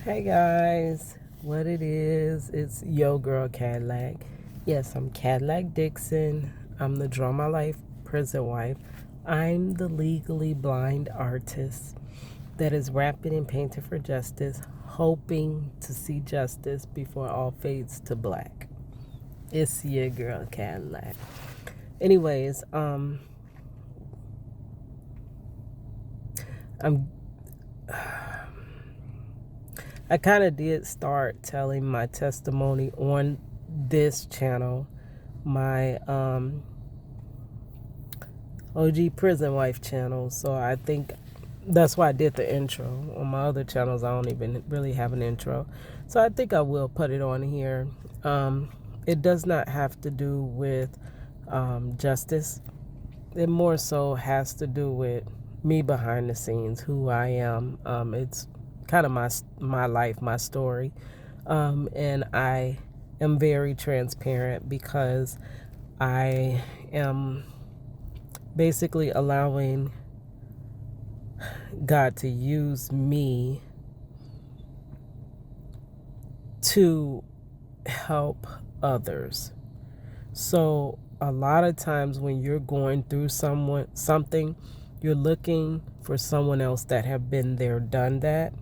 Hey guys, what it is, it's Yo Girl Cadillac. Yes, I'm Cadillac Dixon. I'm the Draw My Life prison wife. I'm the legally blind artist that is rapping and painting for justice, hoping to see justice before all fades to black. It's your girl Cadillac. Anyways, I'm I kind of did start telling my testimony on this channel, my OG Prison Wife channel. So I think that's why I did the intro. On my other channels, I don't even really have an intro. So I think I will put it on here. It does not have to do with justice. It more so has to do with me behind the scenes, who I am. It's kind of my life, my story, and I am very transparent because I am basically allowing God to use me to help others. So a lot of times when you're going through something, you're looking for someone else that have been there, done that.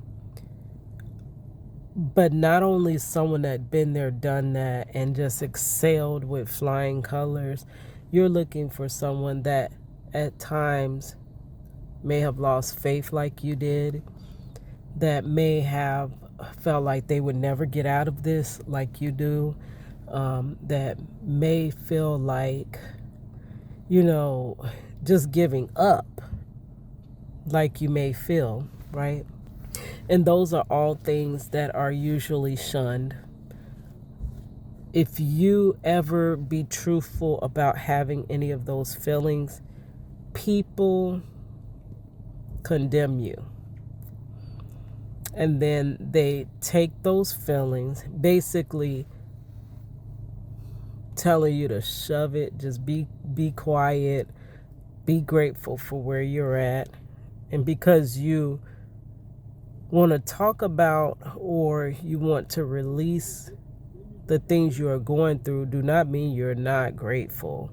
But not only someone that been there, done that, and just excelled with flying colors, you're looking for someone that at times may have lost faith like you did, that may have felt like they would never get out of this like you do, that may feel like, just giving up like you may feel, right? And those are all things that are usually shunned. If you ever be truthful about having any of those feelings, people condemn you. And then they take those feelings, basically telling you to shove it, just be quiet, be grateful for where you're at. And because you want to talk about or you want to release the things you are going through, do not mean you're not grateful.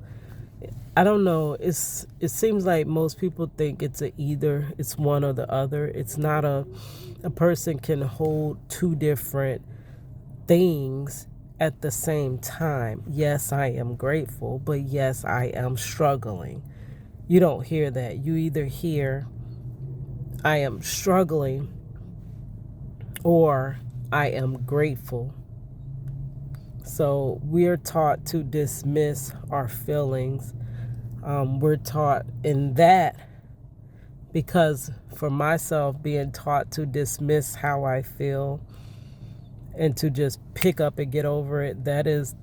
I don't know. It seems like most people think it's it's one or the other. It's not a person can hold two different things at the same time. Yes, I am grateful, but yes, I am struggling. You don't hear that. You either hear I am struggling or I am grateful. So we're taught to dismiss our feelings. We're taught in that because for myself, being taught to dismiss how I feel and to just pick up and get over it, those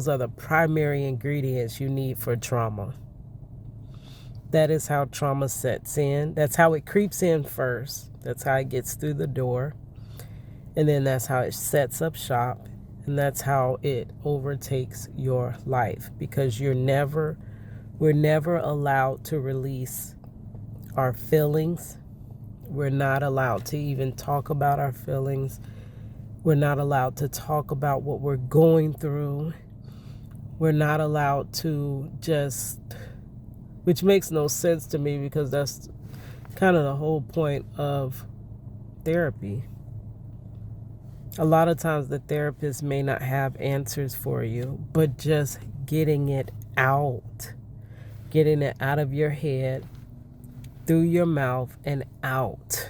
are the primary ingredients you need for trauma. That is how trauma sets in. That's how it creeps in first. That's how it gets through the door. And then that's how it sets up shop. And that's how it overtakes your life, because we're never allowed to release our feelings. We're not allowed to even talk about our feelings. We're not allowed to talk about what we're going through. We're not allowed to which makes no sense to me, because that's kind of the whole point of therapy. A lot of times the therapist may not have answers for you, but just getting it out of your head, through your mouth and out,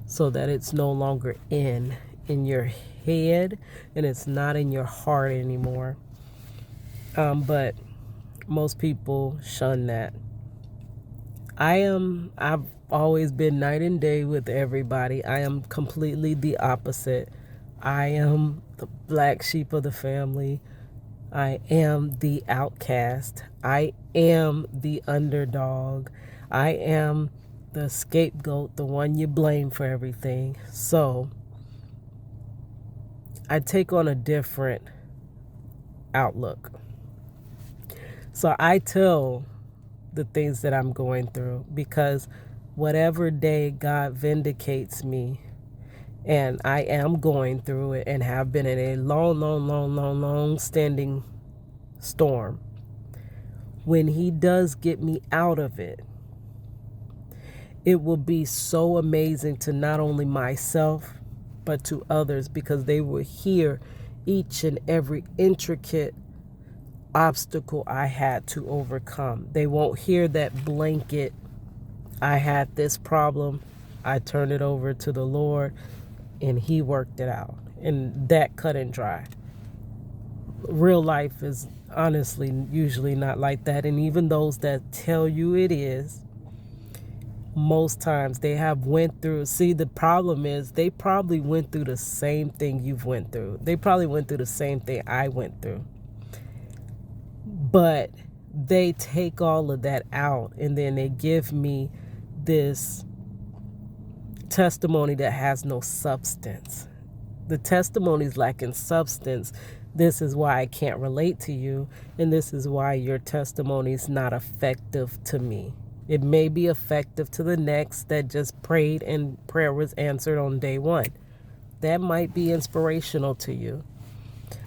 so that it's no longer in your head and it's not in your heart anymore. But most people shun that. I've always been night and day with everybody. I am completely the opposite. I am the black sheep of the family. I am the outcast. I am the underdog. I am the scapegoat, the one you blame for everything. So I take on a different outlook. So I tell the things that I'm going through, because whatever day God vindicates me, and I am going through it and have been in a long standing storm, when he does get me out of it, it will be so amazing to not only myself, but to others, because they will hear each and every intricate obstacle I had to overcome. They won't hear that blanket, I had this problem, I turned it over to the Lord, and he worked it out. And that cut and dry. Real life is honestly usually not like that. And even those that tell you it is, most times they have went through. See, the problem is they probably went through the same thing you've went through. They probably went through the same thing I went through. But they take all of that out, and then they give me this testimony that has no substance. The testimony is lacking substance. This is why I can't relate to you, and this is why your testimony is not effective to me. It may be effective to the next that just prayed and prayer was answered on day one. That might be inspirational to you.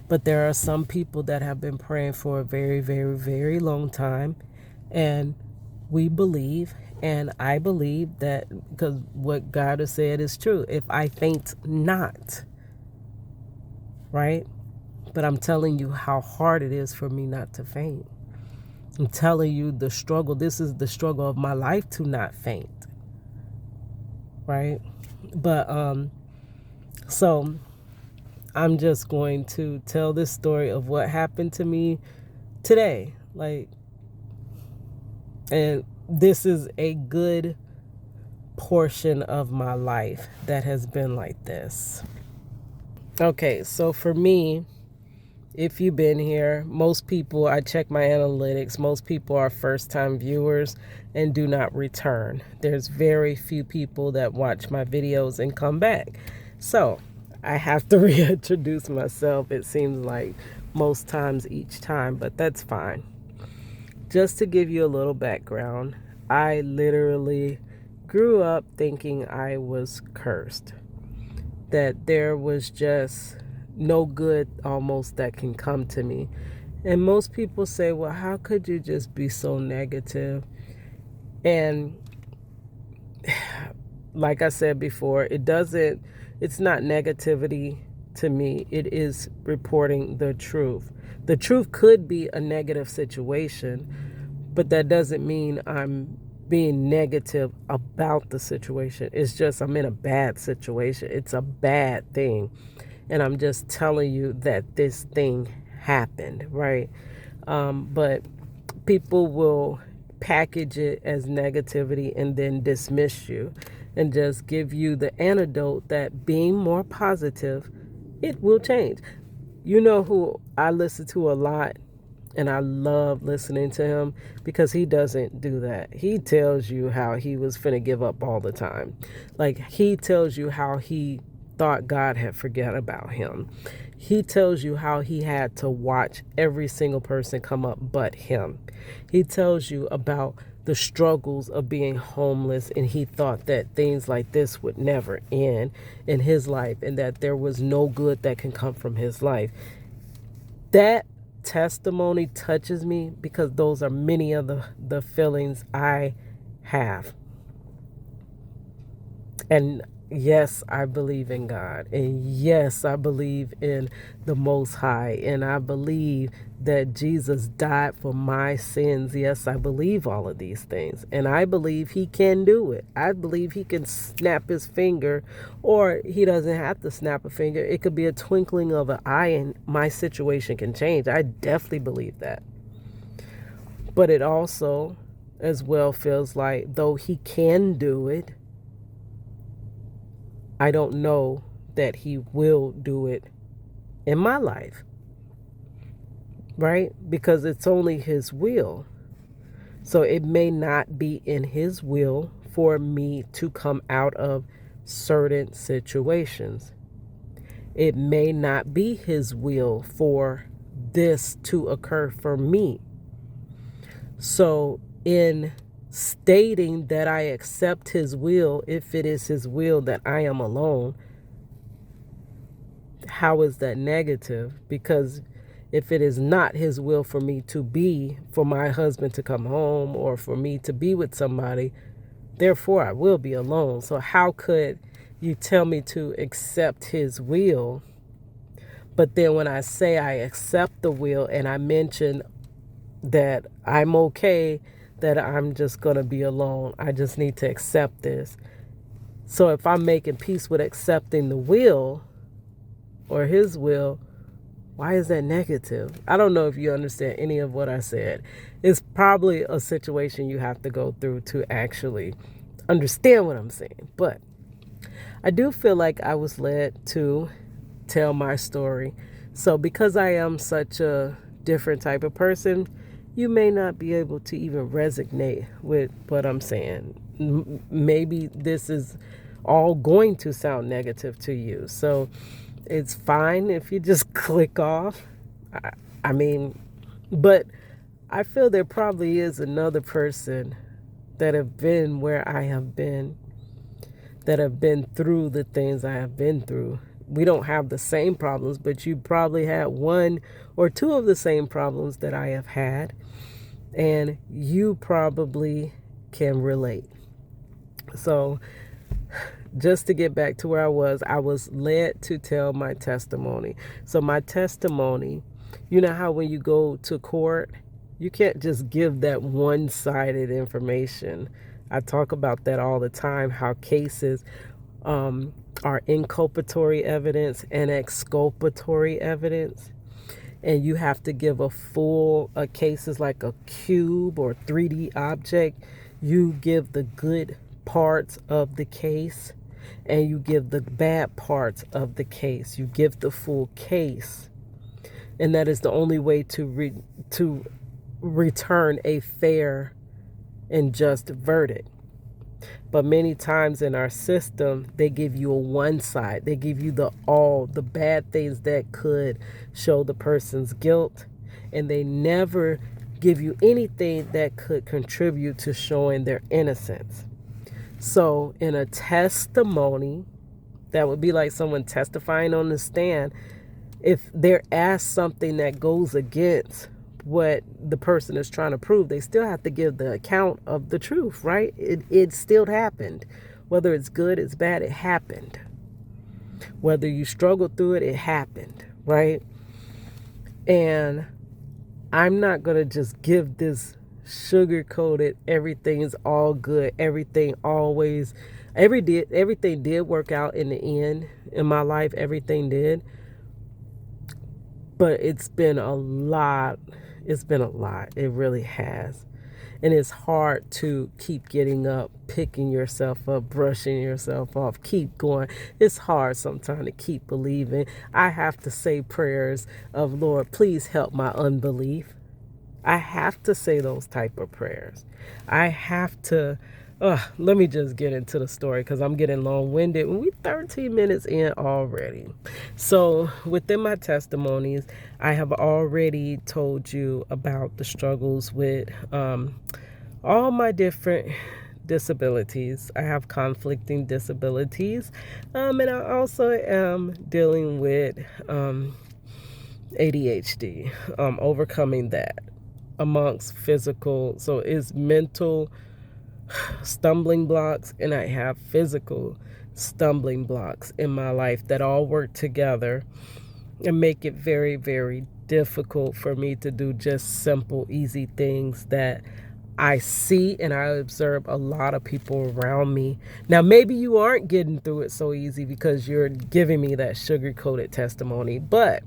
But there are some people that have been praying for a very long time, and we believe, and I believe that, because what God has said is true, if I faint not, right? But I'm telling you how hard it is for me not to faint. I'm telling you the struggle. This is the struggle of my life, to not faint, right? But so I'm just going to tell this story of what happened to me today. And this is a good portion of my life that has been like this. Okay, so for me, if you've been here, most people, I check my analytics, most people are first-time viewers and do not return. There's very few people that watch my videos and come back. So I have to reintroduce myself, it seems like most times each time, but that's fine. Just to give you a little background, I literally grew up thinking I was cursed, that there was just no good almost that can come to me. And most people say, well, how could you just be so negative? And like I said before, it's not negativity to me. It is reporting the truth. The truth could be a negative situation, but that doesn't mean I'm being negative about the situation. It's just I'm in a bad situation. It's a bad thing. And I'm just telling you that this thing happened, right? But people will package it as negativity and then dismiss you and just give you the antidote that being more positive, it will change. You know who I listen to a lot, and I love listening to him, because he doesn't do that. He tells you how he was finna give up all the time. Like, he tells you how he thought God had forgot about him. He tells you how he had to watch every single person come up but him. He tells you about the struggles of being homeless, and he thought that things like this would never end in his life, and that there was no good that can come from his life. That testimony touches me, because those are many of the feelings I have. And yes, I believe in God. And yes, I believe in the Most High. And I believe that Jesus died for my sins. Yes, I believe all of these things. And I believe he can do it. I believe he can snap his finger, or he doesn't have to snap a finger. It could be a twinkling of an eye and my situation can change. I definitely believe that. But it also as well feels like, though he can do it, I don't know that he will do it in my life, right? Because it's only his will. So it may not be in his will for me to come out of certain situations. It may not be his will for this to occur for me. So in stating that I accept his will if it is his will that I am alone, how is that negative? Because if it is not his will for me to be, for my husband to come home or for me to be with somebody, therefore I will be alone. So how could you tell me to accept his will? But then when I say I accept the will and I mention that I'm okay, that I'm just going to be alone, I just need to accept this. So if I'm making peace with accepting the will or his will, why is that negative? I don't know if you understand any of what I said. It's probably a situation you have to go through to actually understand what I'm saying. But I do feel like I was led to tell my story. So because I am such a different type of person, you may not be able to even resonate with what I'm saying. Maybe this is all going to sound negative to you. So it's fine if you just click off. I mean, but I feel there probably is another person that have been where I have been, that have been through the things I have been through. We don't have the same problems, but you probably had one or two of the same problems that I have had, and you probably can relate. So just to get back to where I was led to tell my testimony. So my testimony, you know how when you go to court, you can't just give that one-sided information. I talk about that all the time, how cases are inculpatory evidence and exculpatory evidence. And you have to give a case is like a cube or 3D object. You give the good parts of the case and you give the bad parts of the case. You give the full case. And that is the only way to return a fair and just verdict. But many times in our system, they give you a one side. They give you the bad things that could show the person's guilt. And they never give you anything that could contribute to showing their innocence. So in a testimony, that would be like someone testifying on the stand. If they're asked something that goes against what the person is trying to prove, they still have to give the account of the truth, right? It still happened. Whether it's good, it's bad, it happened. Whether you struggled through it, it happened, right? And I'm not going to just give this sugar-coated, everything's all good, everything did work out in the end. In my life, everything did. But it's been a lot. It really has. And it's hard to keep getting up, picking yourself up, brushing yourself off, keep going. It's hard sometimes to keep believing. I have to say prayers of, Lord, please help my unbelief. I have to say those type of prayers. I have to, let me just get into the story because I'm getting long-winded. We're 13 minutes in already. So within my testimonies, I have already told you about the struggles with all my different disabilities. I have conflicting disabilities, and I also am dealing with ADHD, overcoming that amongst physical. So it's mental stumbling blocks and I have physical stumbling blocks in my life that all work together and make it very, very difficult for me to do just simple, easy things that I see and I observe a lot of people around me. Now, maybe you aren't getting through it so easy because you're giving me that sugar-coated testimony, but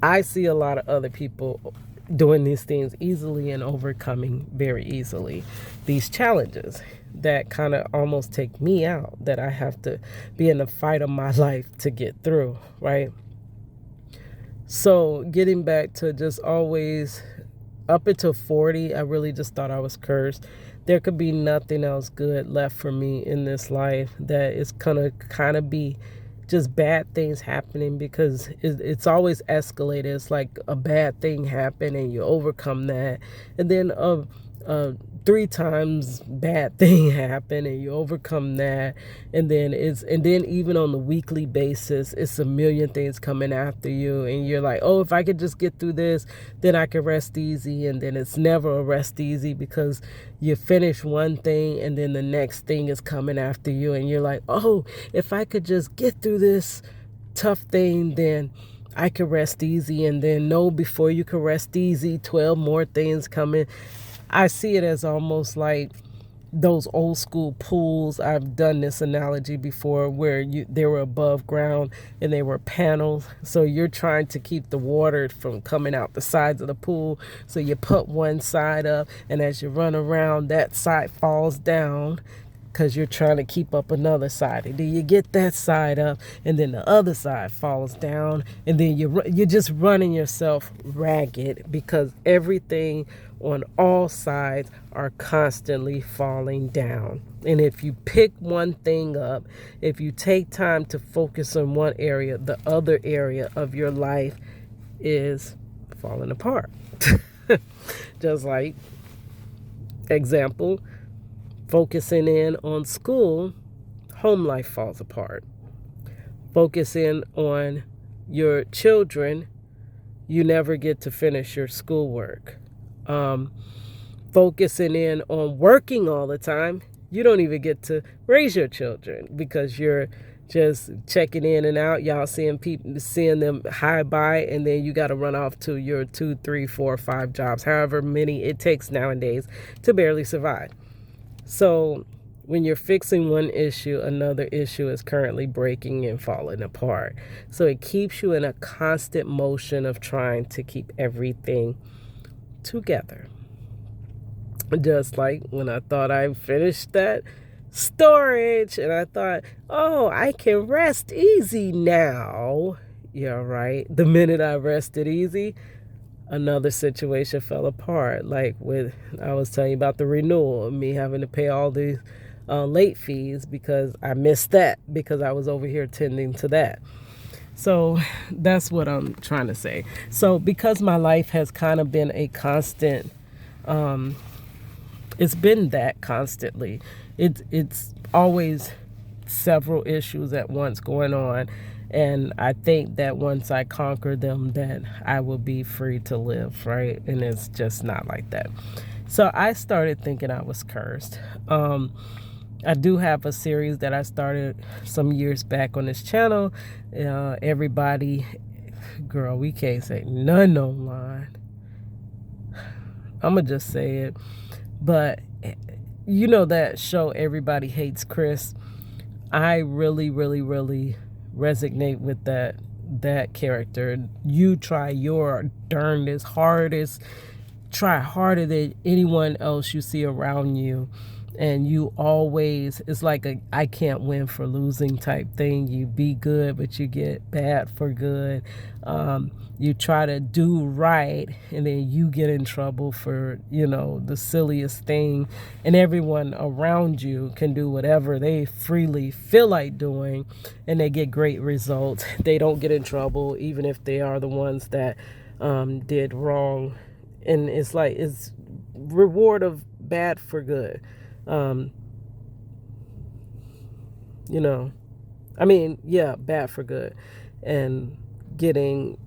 I see a lot of other people doing these things easily and overcoming very easily these challenges that kind of almost take me out, that I have to be in the fight of my life to get through, right? So getting back to just always up until 40, I really just thought I was cursed. There could be nothing else good left for me in this life, that it's gonna kind of be just bad things happening because it's always escalated. It's like a bad thing happened and you overcome that, and then a three times bad thing happen and you overcome that, and then even on the weekly basis it's a million things coming after you, and you're like, oh, if I could just get through this, then I can rest easy. And then it's never a rest easy, because you finish one thing and then the next thing is coming after you, and you're like, oh, if I could just get through this tough thing, then I could rest easy. And then no, before you can rest easy, 12 more things coming. I see it as almost like those old school pools. I've done this analogy before, where they were above ground and they were panels. So you're trying to keep the water from coming out the sides of the pool. So you put one side up, and as you run around, that side falls down, because you're trying to keep up another side. And then you get that side up, and then the other side falls down, and then you're just running yourself ragged, because everything on all sides are constantly falling down. And if you pick one thing up, if you take time to focus on one area, the other area of your life is falling apart. Just like, example, focusing in on school, home life falls apart. Focusing on your children, you never get to finish your schoolwork. Focusing in on working all the time, you don't even get to raise your children, because you're just checking in and out. Y'all seeing them hi bye, and then you got to run off to your 2, 3, 4, 5 jobs, however many it takes nowadays to barely survive. So when you're fixing one issue, another issue is currently breaking and falling apart. So it keeps you in a constant motion of trying to keep everything together. Just like when I thought I finished that storage, and I thought, oh, I can rest easy now. Yeah, right. The minute I rested easy, another situation fell apart. Like I was telling you about the renewal, me having to pay all these late fees because I missed that, because I was over here tending to that. So that's what I'm trying to say. So because my life has kind of been a constant, it's been that constantly. It's always several issues at once going on. And I think that once I conquer them, that I will be free to live, right? And it's just not like that. So I started thinking I was cursed. I do have a series that I started some years back on this channel. Everybody, girl, we can't say none online. I'm going to just say it. But you know that show, Everybody Hates Chris? I really, really, really resonate with that character. You try your darndest, hardest, try harder than anyone else you see around you, and you always, it's like a I can't win for losing type thing. You be good, but you get bad for good. You try to do right, and then you get in trouble for, the silliest thing. And everyone around you can do whatever they freely feel like doing, and they get great results. They don't get in trouble, even if they are the ones that did wrong. And it's like, it's reward of bad for good. Bad for good, and getting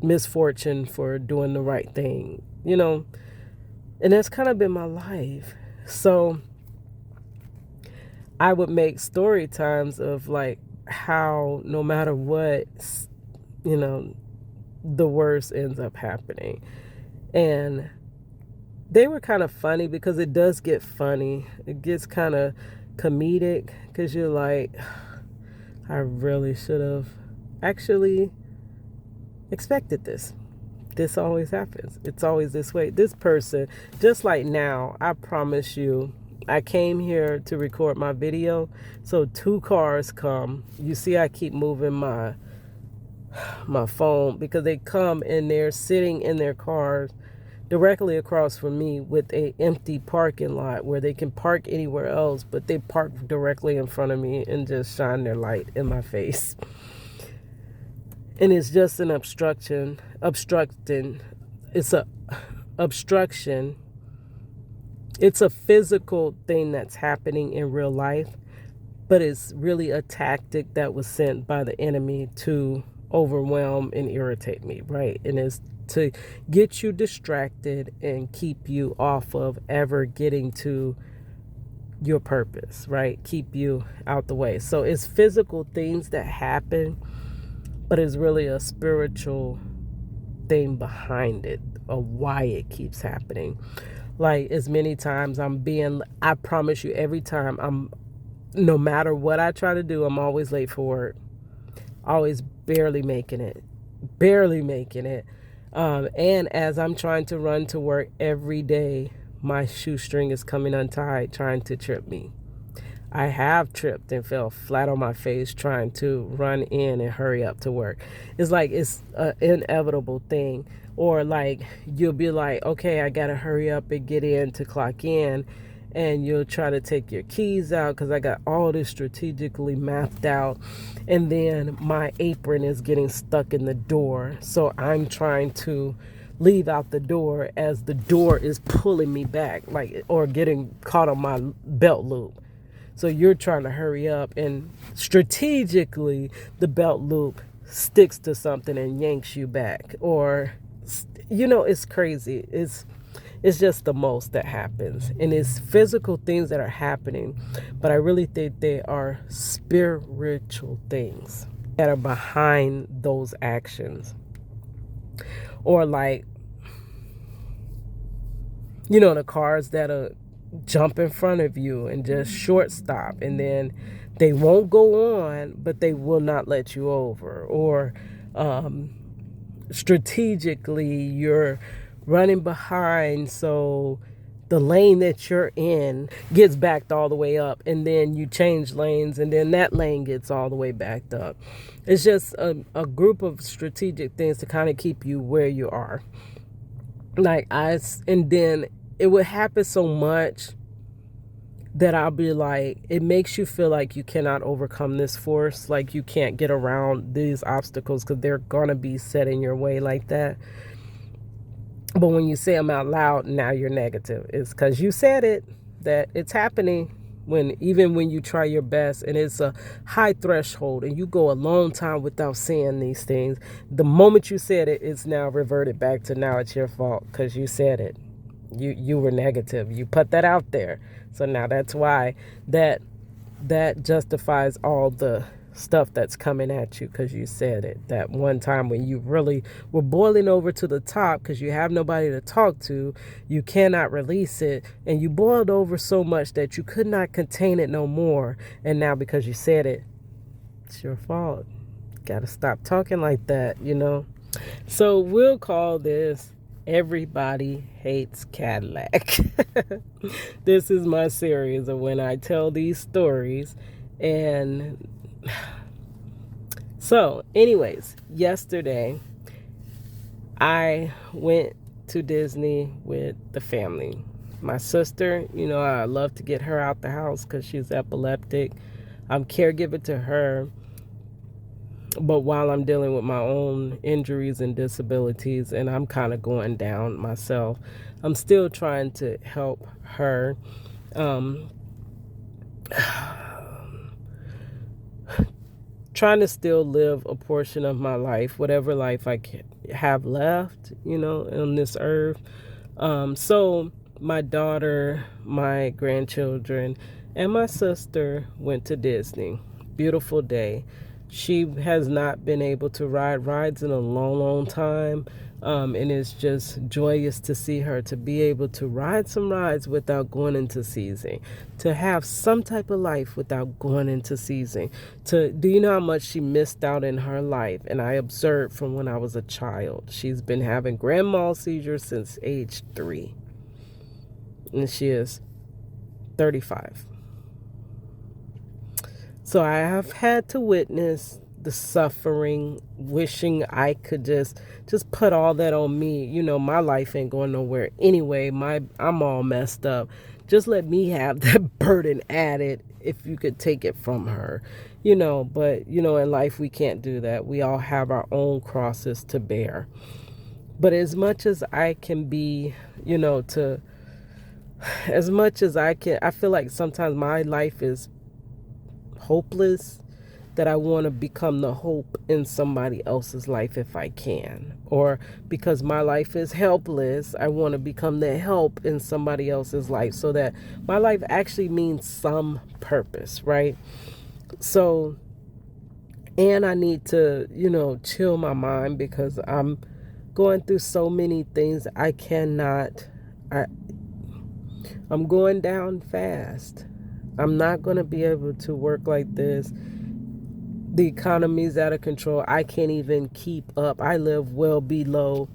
misfortune for doing the right thing, and that's kind of been my life. So I would make story times of like how no matter what, the worst ends up happening. And they were kind of funny, because it does get funny. It gets kind of comedic, because you're like, I really should have actually expected this. This always happens. It's always this way. This person, just like now, I promise you, I came here to record my video. So 2 cars come. You see, I keep moving my phone, because they come and they're sitting in their cars directly across from me with a empty parking lot where they can park anywhere else, but they park directly in front of me and just shine their light in my face. And it's just an obstruction. It's a obstruction It's a physical thing that's happening in real life, but it's really a tactic that was sent by the enemy to overwhelm and irritate me, right? And it's to get you distracted and keep you off of ever getting to your purpose, right? Keep you out the way. So it's physical things that happen, but it's really a spiritual thing behind it, of why it keeps happening. Like, as many times I promise you, every time no matter what I try to do, I'm always late for work, always barely making it, barely making it. And as I'm trying to run to work every day, my shoestring is coming untied, trying to trip me. I have tripped and fell flat on my face trying to run in and hurry up to work. It's like it's an inevitable thing. Or like you'll be like, okay, I got to hurry up and get in to clock in. And you'll try to take your keys out because I got all this strategically mapped out. And then my apron is getting stuck in the door. So I'm trying to leave out the door as the door is pulling me back, like, or getting caught on my belt loop. So you're trying to hurry up, and strategically the belt loop sticks to something and yanks you back. Or, it's crazy. It's just the most that happens. And it's physical things that are happening, but I really think they are spiritual things that are behind those actions. Or like, the cars that are jump in front of you and just short stop, and then they won't go on, but they will not let you over. Or strategically you're running behind, so the lane that you're in gets backed all the way up, and then you change lanes, and then that lane gets all the way backed up. It's just a group of strategic things to kind of keep you where you are. And then it would happen so much that I'll be like, it makes you feel like you cannot overcome this force, like you can't get around these obstacles because they're going to be set in your way like that. But when you say them out loud, now you're negative. It's because you said it, that it's happening. Even when you try your best and it's a high threshold and you go a long time without saying these things, the moment you said it, it's now reverted back to now it's your fault because you said it. You were negative. You put that out there. So now that's why that justifies all the stuff that's coming at you because you said it. That one time when you really were boiling over to the top because you have nobody to talk to, you cannot release it, and you boiled over so much that you could not contain it no more. And now because you said it, it's your fault. Got to stop talking like that, So we'll call this Everybody Hates Cadillac. This is my series of when I tell these stories. And so, anyways, yesterday I went to Disney with the family. My sister, I love to get her out the house because she's epileptic. I'm caregiver to her. But while I'm dealing with my own injuries and disabilities, and I'm kind of going down myself, I'm still trying to help her. Trying to still live a portion of my life, whatever life I have left, on this earth. So my daughter, my grandchildren, and my sister went to Disney. Beautiful day. She has not been able to ride rides in a long, long time. And it's just joyous to see her to be able to ride some rides without going into seizing, to have some type of life without going into seizing. Do you know how much she missed out in her life? And I observed from when I was a child. She's been having grand mal seizures since age 3. And she is 35. So I have had to witness the suffering, wishing I could just put all that on me. My life ain't going nowhere anyway. I'm all messed up. Just let me have that burden added if you could take it from her. But in life we can't do that. We all have our own crosses to bear. But as much as I can be, to as much as I can, I feel like sometimes my life is hopeless, that I want to become the hope in somebody else's life if I can. Or because my life is helpless, I want to become the help in somebody else's life so that my life actually means some purpose, right? So, and I need to, chill my mind because I'm going through so many things. I'm going down fast. I'm not going to be able to work like this. The economy's out of control. I can't even keep up. I live well below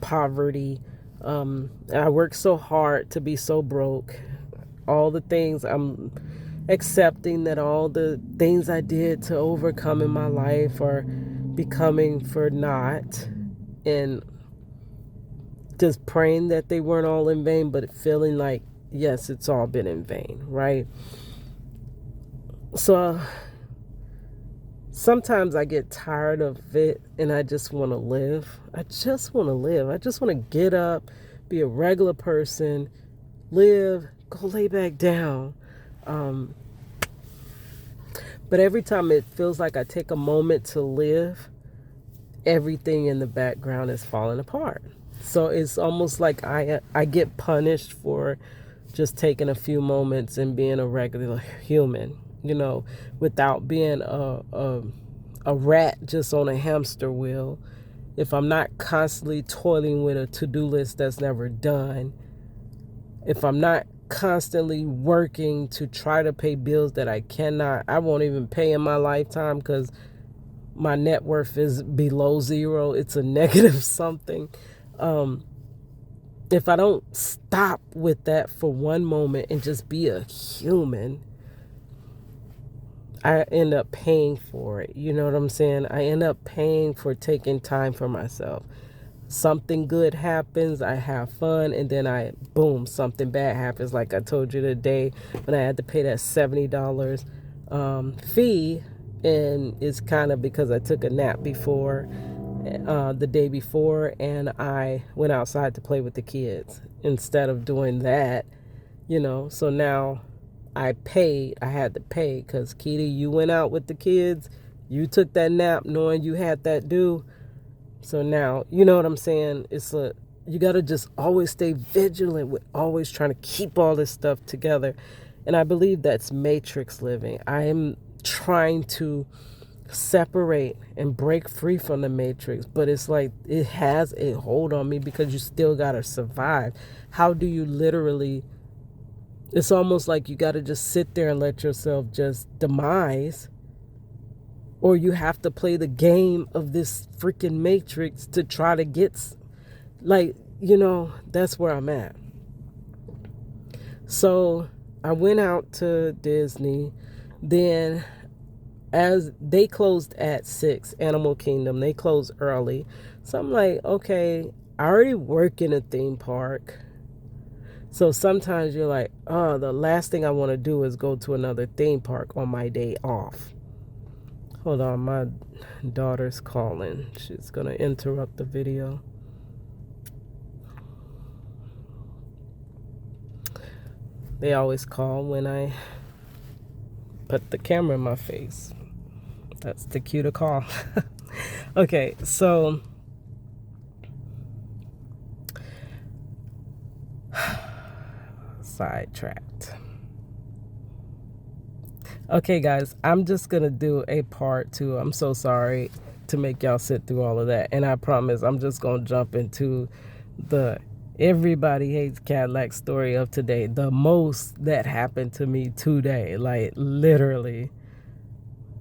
poverty. I work so hard to be so broke. All the things I'm accepting, that all the things I did to overcome in my life are becoming for naught, and just praying that they weren't all in vain, but feeling like, yes, it's all been in vain, right? So sometimes I get tired of it and I just want to live. I just want to live. I just want to get up, be a regular person, live, go lay back down. But every time it feels like I take a moment to live, everything in the background is falling apart. So it's almost like I get punished for just taking a few moments and being a regular human, without being a rat just on a hamster wheel. If I'm not constantly toiling with a to-do list that's never done, if I'm not constantly working to try to pay bills that I won't even pay in my lifetime because my net worth is below zero, it's a negative something. If I don't stop with that for one moment and just be a human, I end up paying for it. You know what I'm saying? I end up paying for taking time for myself. Something good happens, I have fun, and then boom, something bad happens. Like I told you today when I had to pay that $70 fee, and it's kind of because I took a nap before, the day before, and I went outside to play with the kids instead of doing that, So now I had to pay because, Kitty, you went out with the kids, you took that nap knowing you had that due. So now, you know what I'm saying? You got to just always stay vigilant with always trying to keep all this stuff together. And I believe that's matrix living. I am trying to separate and break free from the matrix, but it's like it has a hold on me because you still got to survive. How do you literally, it's almost like you got to just sit there and let yourself just demise, or you have to play the game of this freaking matrix to try to get, that's where I'm at. So I went out to Disney. Then, as they closed at 6, Animal Kingdom, they closed early. So I'm like, okay, I already work in a theme park. So sometimes you're like, oh, the last thing I want to do is go to another theme park on my day off. Hold on, my daughter's calling. She's going to interrupt the video. They always call when I put the camera in my face. That's the cue to call. Okay, so sidetracked. Okay, guys, I'm just going to do a part 2. I'm so sorry to make y'all sit through all of that. And I promise I'm just going to jump into the Everybody Hates Cadillac story of today. The most that happened to me today. Like, literally,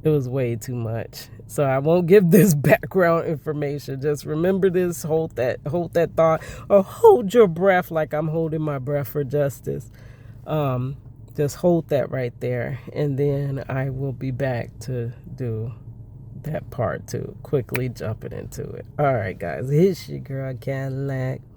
it was way too much. So I won't give this background information. Just remember this, hold that thought, or hold your breath like I'm holding my breath for justice. Just hold that right there, and then I will be back to do that part 2, quickly jumping into it. All right, guys, it's your girl Cadillac.